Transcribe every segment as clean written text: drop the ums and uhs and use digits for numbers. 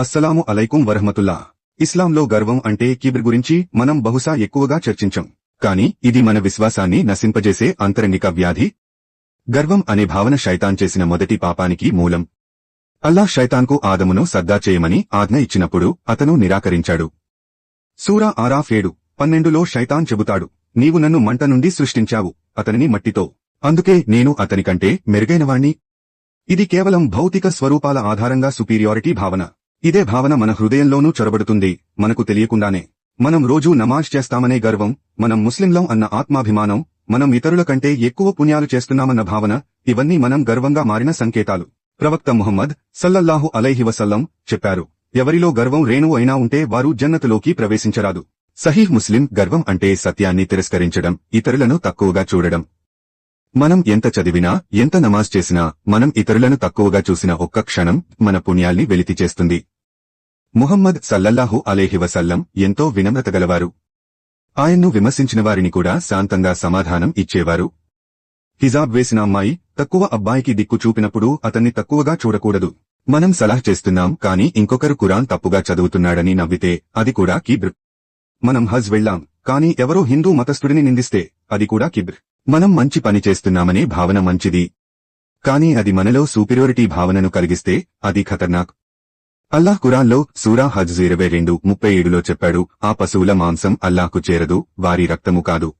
అస్సలాము అలైకుం వరహమతుల్లా. ఇస్లాంలో గర్వం అంటే కిబ్ర్ గురించి మనం బహుశా ఎక్కువగా చర్చించం. కాని ఇది మన విశ్వాసాన్ని నశింపజేసే అంతరంగిక వ్యాధి. గర్వం అనే భావన శైతాన్ చేసిన మొదటి పాపానికి మూలం. అల్లాహ్ శైతాన్కు ఆదమును సద్దా చేయమని ఆజ్ఞ ఇచ్చినప్పుడు అతను నిరాకరించాడు. సూరా ఆరాఫ్ 7:12లో శైతాన్ చెబుతాడు, నీవు నన్ను మంట నుండి సృష్టించావు, అతనిని మట్టితో, అందుకే నేను అతనికంటే మెరుగైనవాణ్ణి. ఇది కేవలం భౌతిక స్వరూపాల ఆధారంగా సుపీరియారిటీ భావన. ఇదే భావన మన హృదయంలోనూ చొరబడుతుంది మనకు తెలియకుండానే. మనం రోజూ నమాజ్ చేస్తామనే గర్వం, మనం ముస్లింలం అన్న ఆత్మాభిమానం, మనం ఇతరుల కంటే ఎక్కువ పుణ్యాలు చేస్తున్నామన్న భావన, ఇవన్నీ మనం గర్వంగా మారిన సంకేతాలు. ప్రవక్త ముహమ్మద్ సల్లల్లాహు అలైహి వసల్లం చెప్పారు, ఎవరిలో గర్వం రేణువు అయినా ఉంటే వారు జన్నతులోకి ప్రవేశించరాదు. సహీహ్ ముస్లిం. గర్వం అంటే సత్యాన్ని తిరస్కరించడం, ఇతరులను తక్కువగా చూడడం. మనం ఎంత చదివినా, ఎంత నమాజ్ చేసినా, మనం ఇతరులను తక్కువగా చూసిన ఒక్క క్షణం మన పుణ్యాల్ని వెలితి చేస్తుంది. ముహమ్మద్ సల్లల్లాహు అలైహి వసల్లం ఎంతో వినమ్రత గలవారు. ఆయన్ను విమర్శించిన వారిని కూడా శాంతంగా సమాధానం ఇచ్చేవారు. హిజాబ్ వేసిన అమ్మాయి తక్కువ అబ్బాయికి దిక్కు చూపినప్పుడు అతన్ని తక్కువగా చూడకూడదు. మనం సలహా చేస్తున్నాం కాని ఇంకొకరు ఖురాన్ తప్పుగా చదువుతున్నాడని నవ్వితే అది కూడా కిబ్ర్. మనం హజ్ వెళ్లాం కాని ఎవరో హిందూ మతస్థుడిని నిందిస్తే అది కూడా కిబ్ర్. మనం మంచి పని చేస్తున్నామనే భావన మంచిది, కాని అది మనలో సూపీరియారిటీ భావనను కలిగిస్తే అది ఖతర్నాక్. అల్లాహ్ ఖురాన్లో సూరా హజ్ 22:37లో చెప్పాడు, ఆ పశువుల మాంసం అల్లాహ్కు చేరదు, వారి రక్తము కాదు,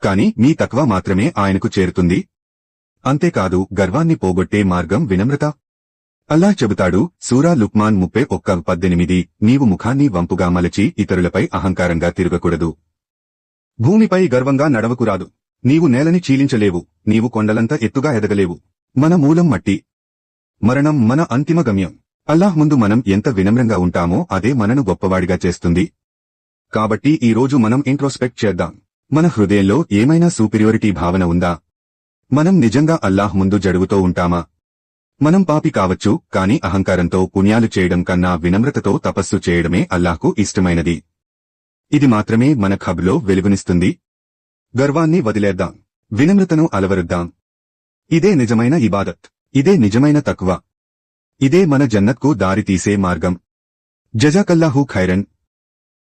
కాని మీ తక్వా మాత్రమే ఆయనకు చేరుతుంది. అంతేకాదు, గర్వాన్ని పోగొట్టే మార్గం వినమ్రత. అల్లాహ్ చెబుతాడు సూరా లుక్మాన్ 31:18, నీవు ముఖాన్ని వంపుగా మలచి ఇతరులపై అహంకారంగా తిరగకూడదు. భూమిపై గర్వంగా నడవకురాదు. నీవు నేలని చీలించలేవు, నీవు కొండలంత ఎత్తుగా ఎదగలేవు. మన మూలం మట్టి, మరణం మన అంతిమ గమ్యం. అల్లాహ్ ముందు మనం ఎంత వినమ్రంగా ఉంటామో అదే మనను గొప్పవాడిగా చేస్తుంది. కాబట్టి ఈ రోజు మనం ఇంట్రోస్పెక్ట్ చేద్దాం. మన హృదయంలో ఏమైనా సూపీరియారిటీ భావన ఉందా? మనం నిజంగా అల్లాహ్ ముందు జడుగుతో ఉంటామా? మనం పాపి కావచ్చు, కాని అహంకారంతో పుణ్యాలు చేయడం కన్నా వినమ్రతతో తపస్సు చేయడమే అల్లాహ్కు ఇష్టమైనది. ఇది మాత్రమే మన ఖబ్లో వెలుగునిస్తుంది. గర్వాన్ని వదిలేద్దాం, వినమ్రతను అలవరుద్దాం. ఇదే నిజమైన ఇబాదత్, ఇదే నిజమైన తక్వా, ఇదే మన జన్నత్కు దారి తీసే మార్గం. జజాకల్లాహు ఖైరన్.